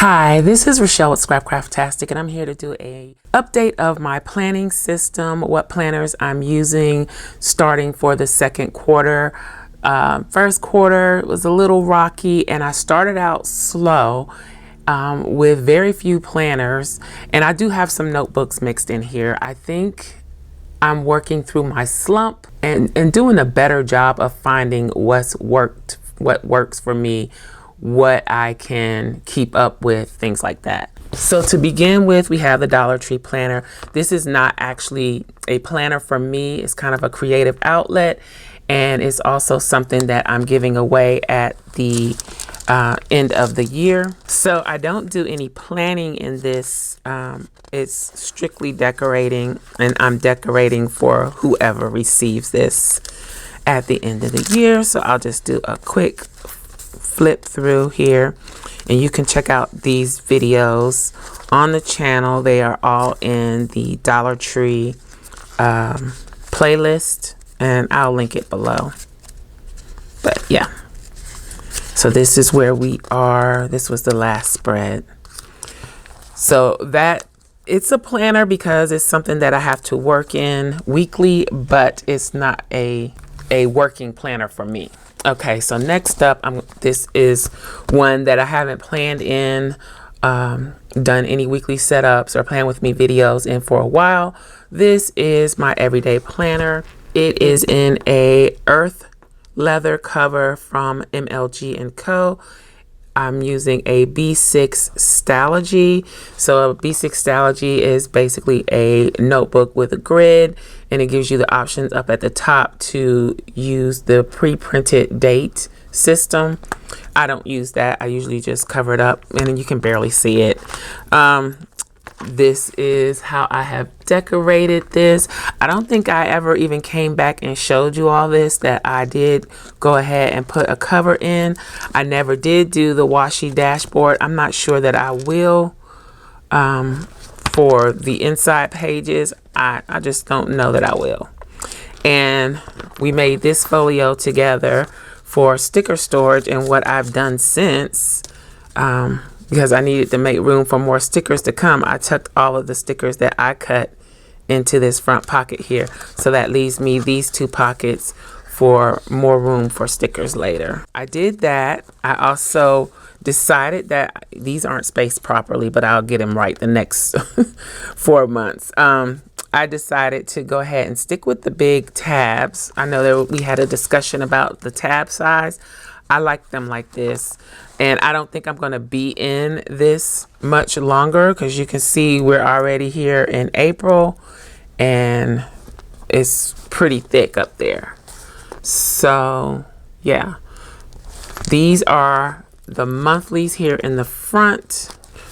Hi, this is Rachelle with Scrapcraftastic, and I'm here to do a update of my planning system, what planners I'm using starting for the second quarter. First quarter was a little rocky, and I started out slow with very few planners, and I do have some notebooks mixed in here. I think I'm working through my slump and doing a better job of finding what works for me, what I can keep up with, things like that. So to begin with, we have the Dollar Tree planner. This is not actually a planner for me. It's kind of a creative outlet, and it's also something that I'm giving away at the end of the year. So I don't do any planning in this. It's strictly decorating, and I'm decorating for whoever receives this at the end of the year. So I'll just do a quick flip through here, and you can check out these videos on the channel. They are all in the Dollar Tree playlist, and I'll link it below. But yeah, so this is where we are. This was the last spread. So that it's a planner because it's something that I have to work in weekly, but it's not a working planner for me. Okay, so next up, this is one that I haven't planned in, done any weekly setups or plan with me videos in for a while. This is my everyday planner. It is in a earth leather cover from MLG & Co. I'm using a B6 Stalogy. So a B6 Stalogy is basically a notebook with a grid, and it gives you the options up at the top to use the pre-printed date system. I don't use that. I usually just cover it up, and then you can barely see it. This is how I have decorated this. I don't think I ever even came back and showed you all this, that I did go ahead and put a cover in. I never did do the washi dashboard. I'm not sure that I will for the inside pages. I just don't know that I will. And we made this folio together for sticker storage, and what I've done since, because I needed to make room for more stickers to come, I tucked all of the stickers that I cut into this front pocket here. So that leaves me these two pockets for more room for stickers later. I did that. I also decided that these aren't spaced properly, but I'll get them right the next 4 months. I decided to go ahead and stick with the big tabs. I know that we had a discussion about the tab size. I like them like this, and I don't think I'm going to be in this much longer, because you can see we're already here in April and it's pretty thick up there. So yeah, these are the monthlies here in the front.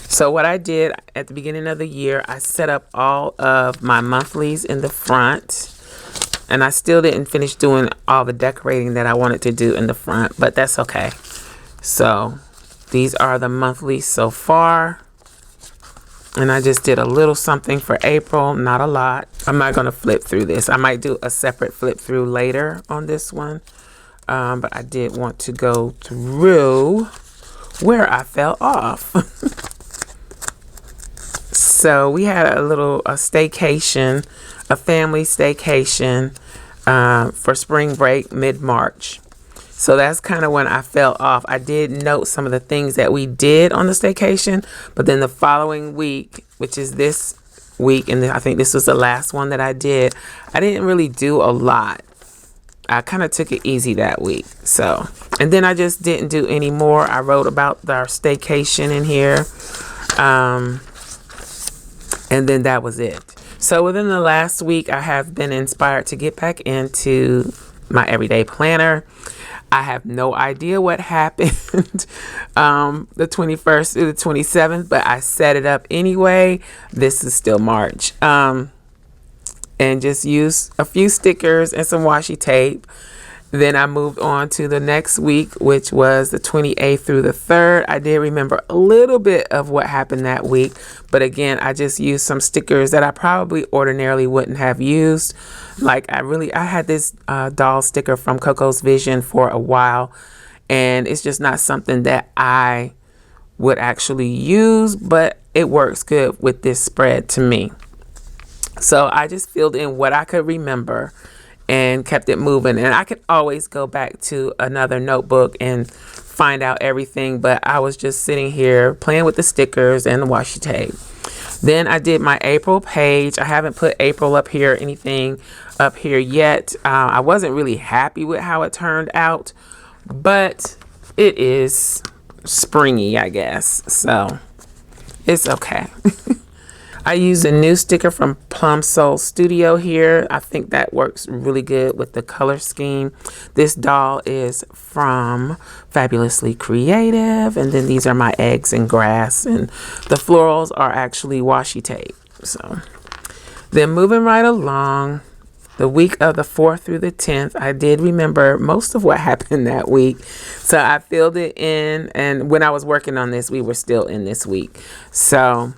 So what I did at the beginning of the year, I set up all of my monthlies in the front. And I still didn't finish doing all the decorating that I wanted to do in the front, but that's okay. So these are the monthlies so far. And I just did a little something for April, not a lot. I'm not going to flip through this. I might do a separate flip through later on this one. But I did want to go through where I fell off. So we had a staycation, a family staycation for spring break mid-March. So that's kind of when I fell off. I did note some of the things that we did on the staycation, but then the following week, which is this week, and I think this was the last one that I did, I didn't really do a lot. I kind of took it easy that week. So, and then I just didn't do any more. I wrote about our staycation in here. And then that was it. So within the last week, I have been inspired to get back into my everyday planner. I have no idea what happened the 21st through the 27th, but I set it up anyway. This is still March. And just used a few stickers and some washi tape. Then I moved on to the next week, which was the 28th through the 3rd. I did remember a little bit of what happened that week, but again, I just used some stickers that I probably ordinarily wouldn't have used. Like I had this doll sticker from Coco's Vision for a while, and it's just not something that I would actually use, but it works good with this spread to me. So I just filled in what I could remember and kept it moving. And I could always go back to another notebook and find out everything, but I was just sitting here playing with the stickers and the washi tape. Then I did my April page. I haven't put April up here, anything up here yet. I wasn't really happy with how it turned out, but it is springy, I guess, so it's okay. I used a new sticker from Plum Soul Studio here. I think that works really good with the color scheme. This doll is from Fabulously Creative, and then these are my eggs and grass, and the florals are actually washi tape. So then moving right along, the week of the 4th through the 10th, I did remember most of what happened that week. So I filled it in, and when I was working on this, we were still in this week. So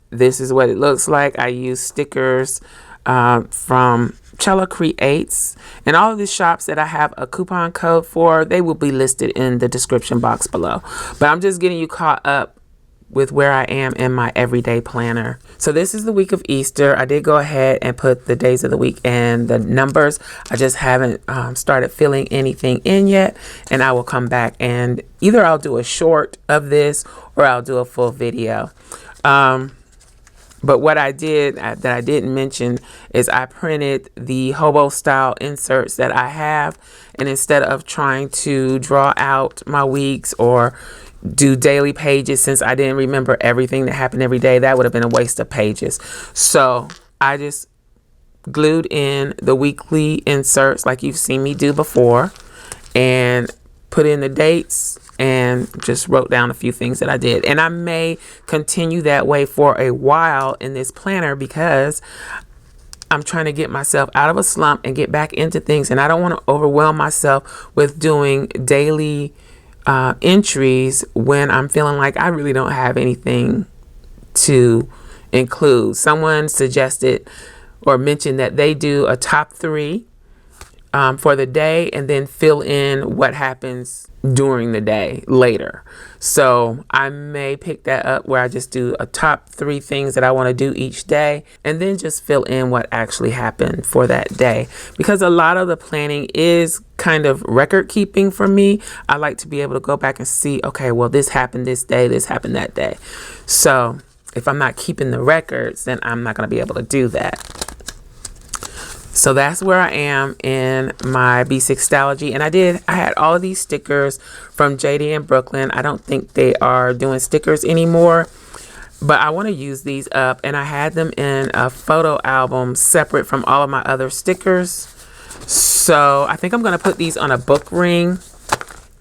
this is what it looks like. I used stickers from Chella Creates, and all of the shops that I have a coupon code for, they will be listed in the description box below. But I'm just getting you caught up with where I am in my everyday planner. So this is the week of Easter. I did go ahead and put the days of the week and the numbers. I just haven't started filling anything in yet, and I will come back and either I'll do a short of this or I'll do a full video. But what I did that I didn't mention is I printed the hobo style inserts that I have, and instead of trying to draw out my weeks or do daily pages, since I didn't remember everything that happened every day, that would have been a waste of pages. So I just glued in the weekly inserts like you've seen me do before, and put in the dates and just wrote down a few things that I did. And I may continue that way for a while in this planner because I'm trying to get myself out of a slump and get back into things, and I don't want to overwhelm myself with doing daily entries when I'm feeling like I really don't have anything to include. Someone suggested or mentioned that they do a top 3 for the day and then fill in what happens during the day later. So I may pick that up where I just do a top 3 things that I want to do each day and then just fill in what actually happened for that day, because a lot of the planning is kind of record keeping for me. I like to be able to go back and see, okay, well, this happened this day, this happened that day. So if I'm not keeping the records, then I'm not going to be able to do that. So that's where I am in my B6 Stalogy. And I had all of these stickers from JD in Brooklyn. I don't think they are doing stickers anymore, but I want to use these up. And I had them in a photo album separate from all of my other stickers. So I think I'm going to put these on a book ring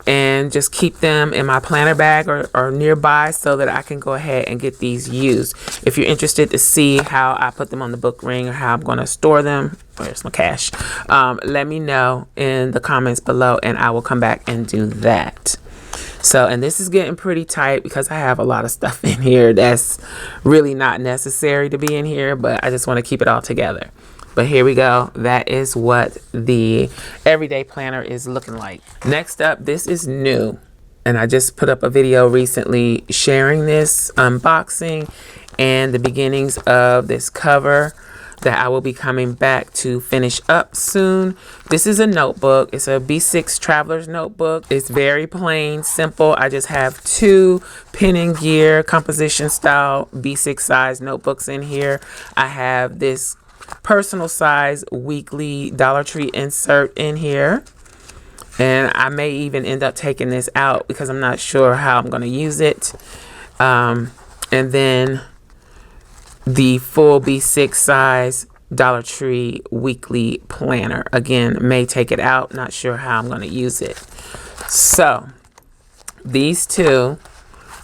and just keep them in my planner bag or nearby so that I can go ahead and get these used. If you're interested to see how I put them on the book ring or how I'm going to store them, where's my cash? Let me know in the comments below and I will come back and do that. So, and this is getting pretty tight because I have a lot of stuff in here that's really not necessary to be in here, but I just want to keep it all together. But here we go. That is what the everyday planner is looking like. Next up, this is new. And I just put up a video recently sharing this unboxing and the beginnings of this cover that I will be coming back to finish up soon. This is a notebook. It's a B6 Traveler's Notebook. It's very plain, simple. I just have 2 Pen and Gear composition style B6 size notebooks in here. I have this personal size weekly Dollar Tree insert in here, and I may even end up taking this out because I'm not sure how I'm going to use it. And then the full B6 size Dollar Tree weekly planner, again, may take it out, not sure how I'm going to use it. So these 2,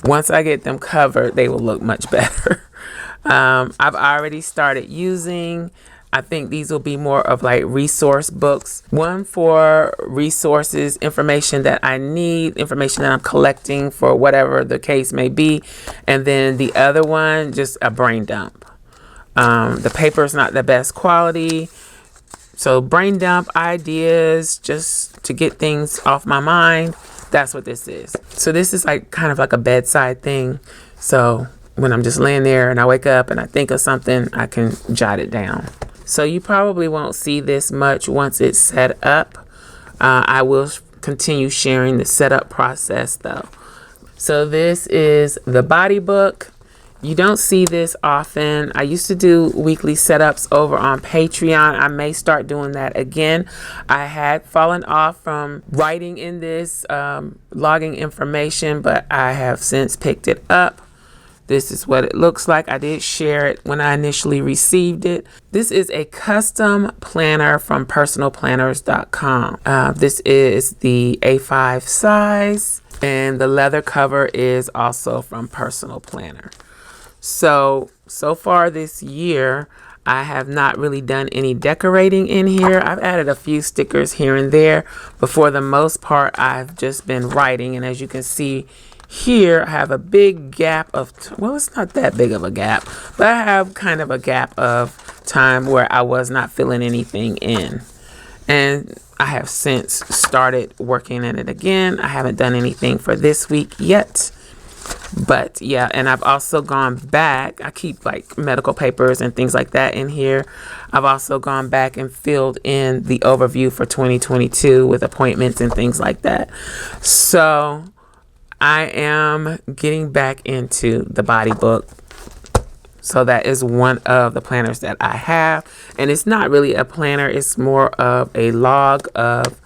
once I get them covered, they will look much better. I've already started using, I think these will be more of like resource books. One for resources, information that I need, information that I'm collecting for whatever the case may be. And then the other one, just a brain dump. The paper is not the best quality. So brain dump ideas, just to get things off my mind. That's what this is. So this is like kind of like a bedside thing. So when I'm just laying there and I wake up and I think of something, I can jot it down. So you probably won't see this much once it's set up. I will continue sharing the setup process though. So this is the body book. You don't see this often. I used to do weekly setups over on Patreon. I may start doing that again. I had fallen off from writing in this, logging information, but I have since picked it up. This is what it looks like. I did share it when I initially received it. This is a custom planner from personalplanners.com. This is the A5 size, and the leather cover is also from Personal Planner. So far this year, I have not really done any decorating in here. I've added a few stickers here and there, but for the most part, I've just been writing. And as you can see here, I have a big gap of, well, it's not that big of a gap, but I have kind of a gap of time where I was not filling anything in. And I have since started working in it again. I haven't done anything for this week yet. But yeah, and I've also gone back. I keep like medical papers and things like that in here. I've also gone back and filled in the overview for 2022 with appointments and things like that. So I am getting back into the body book. So that is one of the planners that I have. And it's not really a planner. It's more of a log of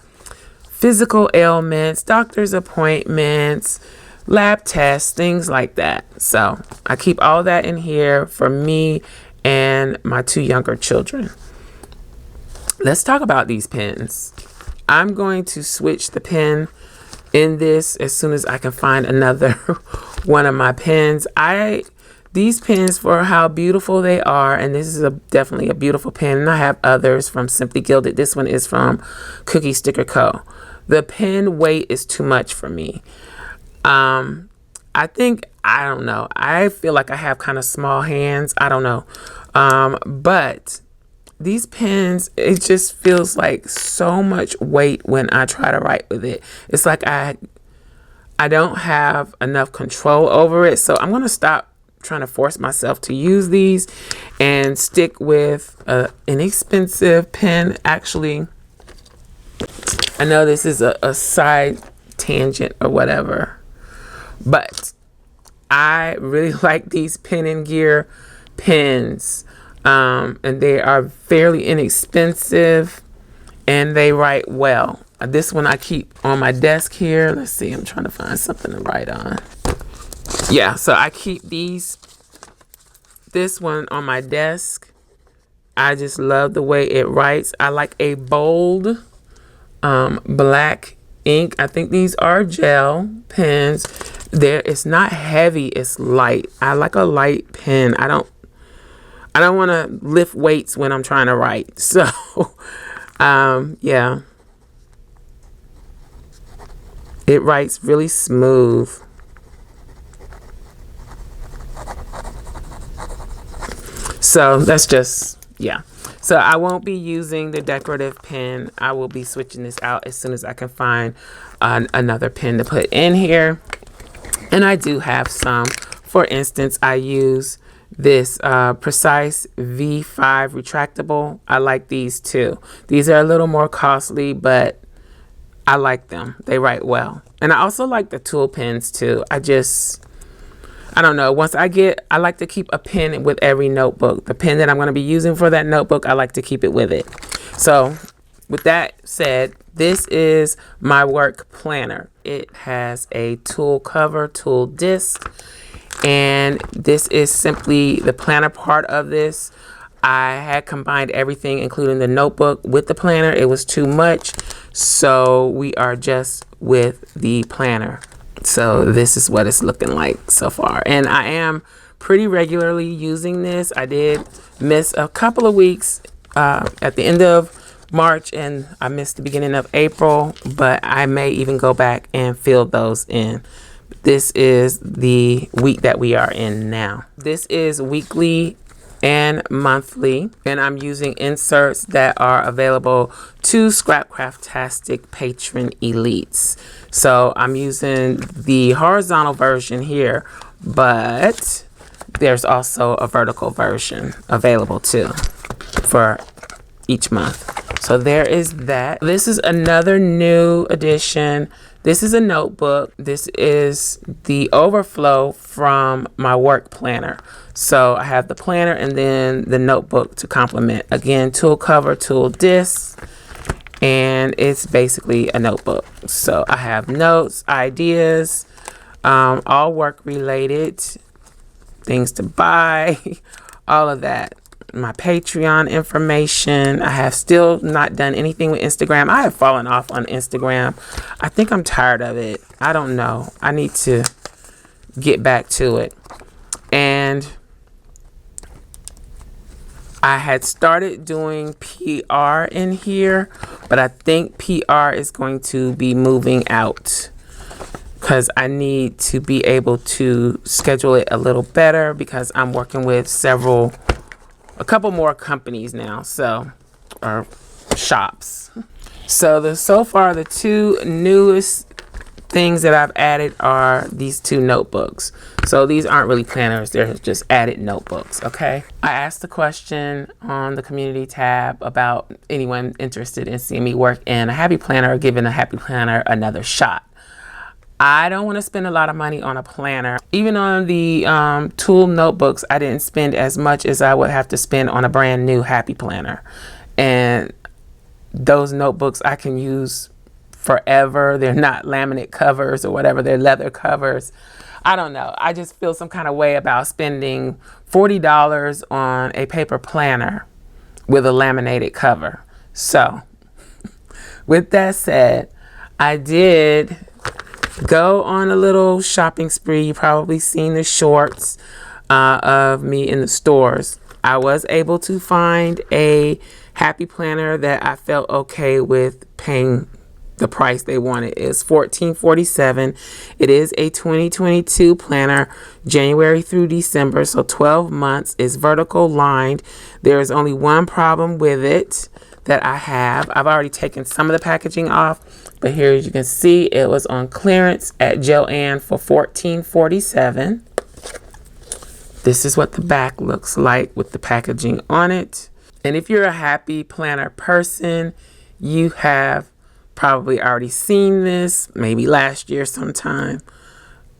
physical ailments, doctor's appointments, lab tests, things like that. So I keep all that in here for me and my 2 younger children. Let's talk about these pens. I'm going to switch the pen in this as soon as I can find another one of my pens. These pens, for how beautiful they are, and this is definitely a beautiful pen, and I have others from Simply Gilded. This one is from Cookie Sticker Co. The pen weight is too much for me. I don't know. I feel like I have kind of small hands. I don't know. But these pens, it just feels like so much weight when I try to write with it. It's like I don't have enough control over it. So I'm going to stop trying to force myself to use these and stick with an inexpensive pen. Actually, I know this is a side tangent or whatever, but I really like these Pen and Gear pens, and they are fairly inexpensive and they write well. This one I keep on my desk here. Let's see, I'm trying to find something to write on. Yeah, so I keep this one on my desk. I just love the way it writes. I like a bold black ink. I think these are gel pens. It's not heavy, it's light. I like a light pen. I don't want to lift weights when I'm trying to write. So yeah, it writes really smooth. So that's just, yeah. So I won't be using the decorative pen. I will be switching this out as soon as I can find another pen to put in here. And I do have some. For instance, I use this Precise V5 retractable. I like these too. These are a little more costly, but I like them. They write well. And I also like the tool pens too. I don't know. I like to keep a pen with every notebook. The pen that I'm going to be using for that notebook, I like to keep it with it. So with that said, this is my work planner. It has a tool cover, tool disc, and this is simply the planner part of this. I had combined everything, including the notebook, with the planner. It was too much, so we are just with the planner. So this is what it's looking like so far. And I am pretty regularly using this. I did miss a couple of weeks at the end of March, and I missed the beginning of April, but I may even go back and fill those in. This is the week that we are in now. This is weekly and monthly, and I'm using inserts that are available to Scrapcraftastic patron elites. So I'm using the horizontal version here, but there's also a vertical version available too for each month. So there is that. This is another new addition. This is a notebook. This is the overflow from my work planner. So I have the planner and then the notebook to complement. Again, tool cover, tool disc, and it's basically a notebook. So I have notes, ideas, all work related, things to buy, all of that. My Patreon information. I have still not done anything with Instagram. I have fallen off on Instagram. I think I'm tired of it. I don't know. I need to get back to it. And I had started doing PR in here, but I think PR is going to be moving out because I need to be able to schedule it a little better because I'm working with a couple more companies now, or shops. So far the two newest things that I've added are these two notebooks. So these aren't really planners, they're just added notebooks, okay? I asked a question on the community tab about anyone interested in seeing me work in a happy planner or giving a happy planner another shot. I don't want to spend a lot of money on a planner. Even on the tool notebooks, I didn't spend as much as I would have to spend on a brand new happy planner. And those notebooks I can use forever. They're not laminate covers or whatever, they're leather covers. I don't know. I just feel some kind of way about spending $40 on a paper planner with a laminated cover. So with that said, I did go on a little shopping spree. You probably seen the shorts of me in the stores. I was able to find a happy planner that I felt okay with paying the price they wanted. It's $14.47. It is a 2022 planner, January through December, so 12 months. It's vertical lined. There is only one problem with it that I have. I've already taken some of the packaging off, but here, as you can see, it was on clearance at Joann for $14.47. This is what the back looks like with the packaging on it. And if you're a happy planner person, you have probably already seen this, maybe last year sometime.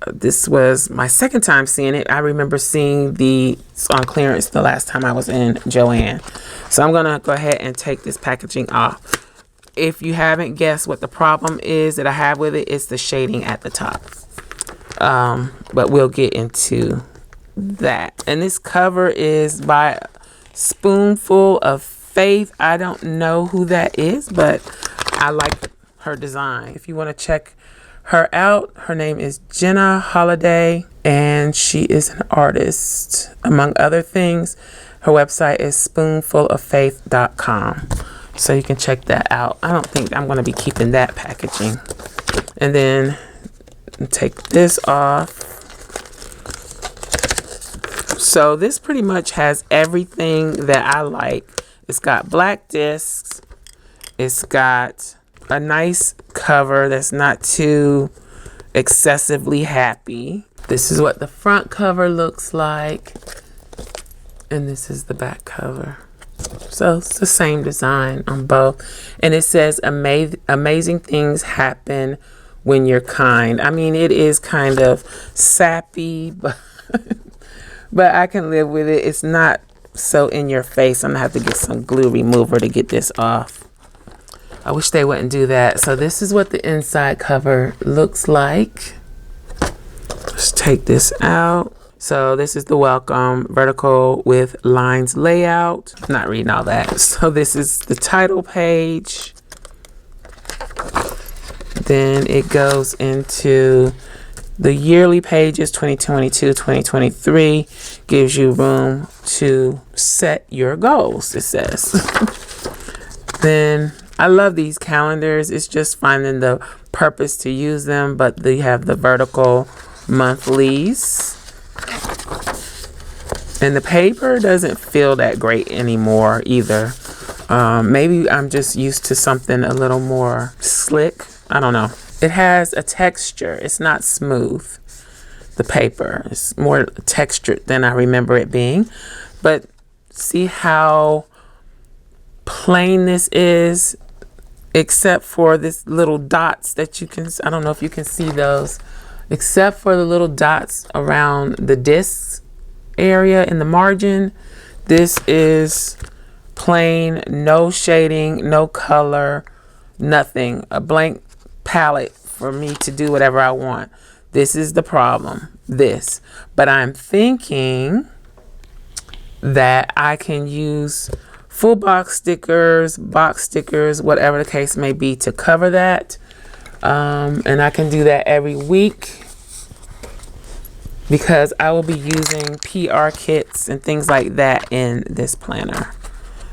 This was my second time seeing it. I remember seeing the on clearance the last time I was in Joann. So I'm gonna go ahead and take this packaging off. If you haven't guessed what the problem is that I have with it, it's the shading at the top. But we'll get into that. And this cover is by Spoonful of Faith. I don't know who that is, but I like her design. If you want to check her out, her name is Jenna Holiday, and she is an artist, among other things. Her website is spoonfuloffaith.com, so you can check that out. I don't think I'm going to be keeping that packaging. And then take this off. So this pretty much has everything that I like. It's got black discs. It's got a nice cover that's not too excessively happy. This is what the front cover looks like, and this is the back cover. So it's the same design on both, and it says amazing things happen when you're kind. I mean, it is kind of sappy, but but I can live with it. It's not so in your face. I'm gonna have to get some glue remover to get this off. I wish they wouldn't do that. So this is what the inside cover looks like. Let's take this out. So this is the welcome vertical with lines layout. I'm not reading all that. So this is the title page. Then it goes into the yearly pages, 2022, 2023. Gives you room to set your goals, it says. Then I love these calendars. It's just finding the purpose to use them, but they have the vertical monthlies. And the paper doesn't feel that great anymore either. Maybe I'm just used to something a little more slick. I don't know. It has a texture. It's not smooth. The paper is more textured than I remember it being. But see how plain this is, except for this little dots that you can, I don't know if you can see those, except for the little dots around the discs area in the margin. This is plain, no shading, no color, nothing. A blank palette for me to do whatever I want. This is the problem, this. But I'm thinking that I can use full box stickers, whatever the case may be, to cover that. And I can do that every week, because I will be using PR kits and things like that in this planner.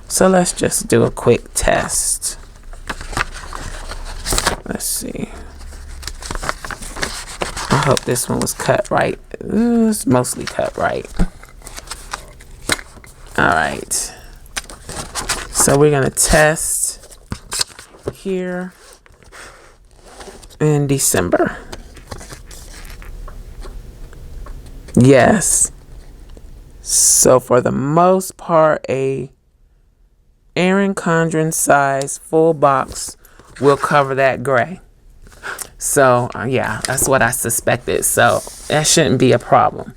So let's just do a quick test. Let's see. I hope this one was cut right. It's mostly cut right. All right. So we're gonna test here in December. Yes. So for the most part, a Erin Condren size full box will cover that gray. So yeah, that's what I suspected. So that shouldn't be a problem.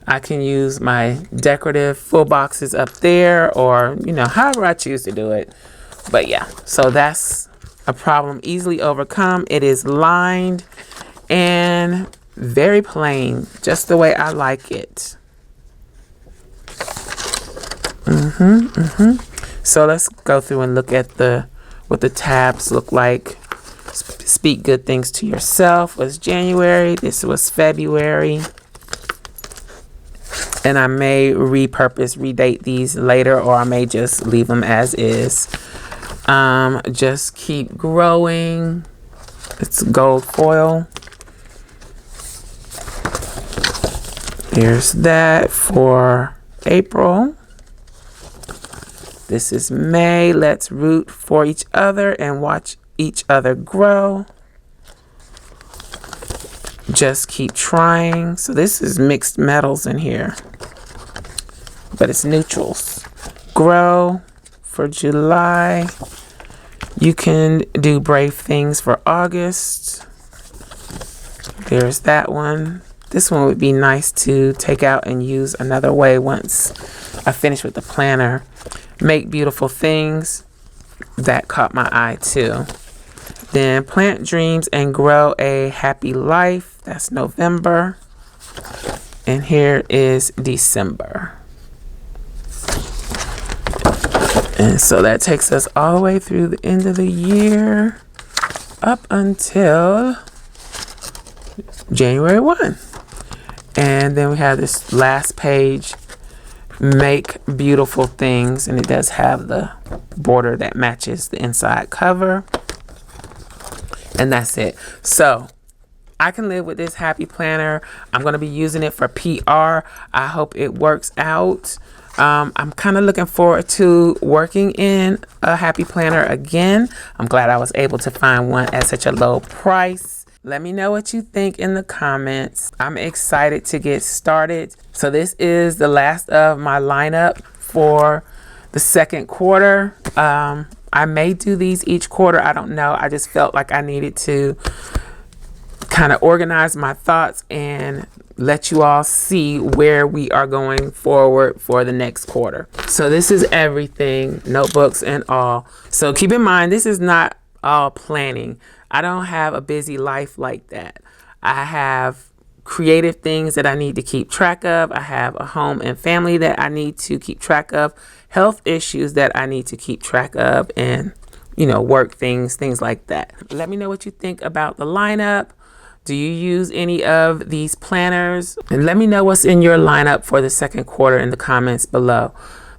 I can use my decorative full boxes up there, or, you know, however I choose to do it. But yeah, so that's a problem easily overcome. It is lined and very plain, just the way I like it. So let's go through and look at what the tabs look like. Speak good things to yourself was January. This was February. And I may redate these later, or I may just leave them as is. Just keep growing. It's gold foil. Here's that for April. This is May. Let's root for each other and watch each other grow. Just keep trying. So this is mixed metals in here, but it's neutrals. Grow for July. You can do brave things for August. There's that one. This one would be nice to take out and use another way once I finish with the planner. Make beautiful things. That caught my eye too. Then plant dreams and grow a happy life. That's November. And here is December. And so that takes us all the way through the end of the year up until January 1. And then we have this last page, make beautiful things. And it does have the border that matches the inside cover. And that's it. So I can live with this happy planner. I'm going to be using it for PR. I hope it works out. I'm kind of looking forward to working in a happy planner again. I'm glad I was able to find one at such a low price. Let me know what you think in the comments. I'm excited to get started. So this is the last of my lineup for the second quarter. I may do these each quarter. I don't know. I just felt like I needed to kind of organize my thoughts and let you all see where we are going forward for the next quarter. So this is everything, notebooks and all. So keep in mind, this is not all planning. I don't have a busy life like that. I have creative things that I need to keep track of. I have a home and family that I need to keep track of, health issues that I need to keep track of, and, you know, work things like that. Let me know what you think about the lineup. Do you use any of these planners? And let me know what's in your lineup for the second quarter in the comments below.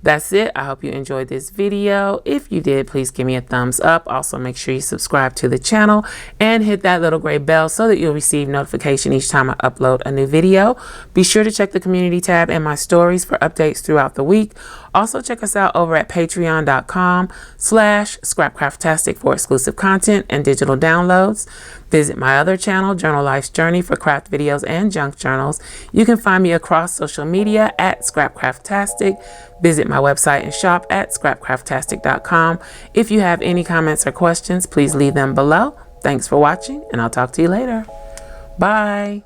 That's it. I hope you enjoyed this video. If you did, please give me a thumbs up. Also, make sure you subscribe to the channel and hit that little gray bell so that you'll receive notification each time I upload a new video. Be sure to check the community tab and my stories for updates throughout the week. Also, check us out over at patreon.com/Scrapcraftastic for exclusive content and digital downloads. Visit my other channel, Journal Life's Journey, for craft videos and junk journals. You can find me across social media at Scrapcraftastic. Visit my website and shop at Scrapcraftastic.com. If you have any comments or questions, please leave them below. Thanks for watching, and I'll talk to you later. Bye.